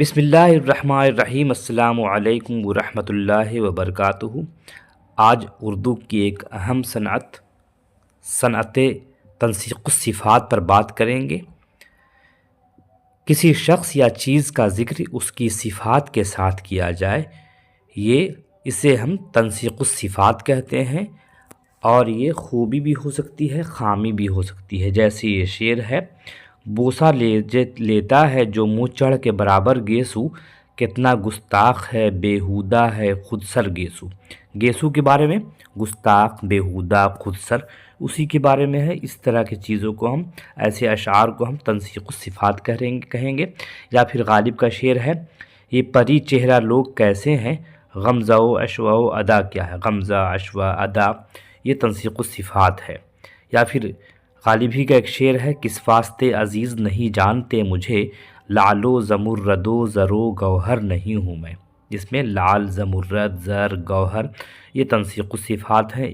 बिस्मिल्लाहिर्रहमानिर्रहीम। अस्सलामु अलैकुम वरहमतुल्लाहि वबरकातुहू। आज उर्दू की एक अहम सनअत तंसीक़ुस्सिफ़ात पर बात करेंगे। किसी शख्स या चीज़ का ज़िक्र उसकी सिफ़ात के साथ किया जाए, इसे हम तंसीक़ुस्सिफ़ात कहते हैं। और ये खूबी भी हो सकती है, खामी भी हो सकती है। जैसे ये शेर है, बोसा लेता है जो मुँह चढ़ के बराबर गेसू, कितना गुस्ताख है बेहुदा है खुदसर गेसू। गेसू के बारे में, गुस्ताख, बेहुदा, खुदसर, उसी के बारे में है। इस तरह की चीज़ों को हम, ऐसे अशार को हम तंसीक़ुस्सिफ़ात कहेंगे। या फिर गालिब का शेर है, ये परी चेहरा लोग कैसे हैं, गमज़ा अशवा अदा क्या है। गमज़ा, अशवा, अदा, ये तंसीक़ुस्सिफ़ात है। या फिर गालिबी का एक शेर है, किस वास्ते अज़ीज़ नहीं जानते मुझे, लालो ज़मुर्रदो ज़रो गौहर नहीं हूँ मैं। जिसमें लाल, ज़मुर्रद, ज़र, गौहर, ये तंसीक़ुस्सिफ़ात हैं।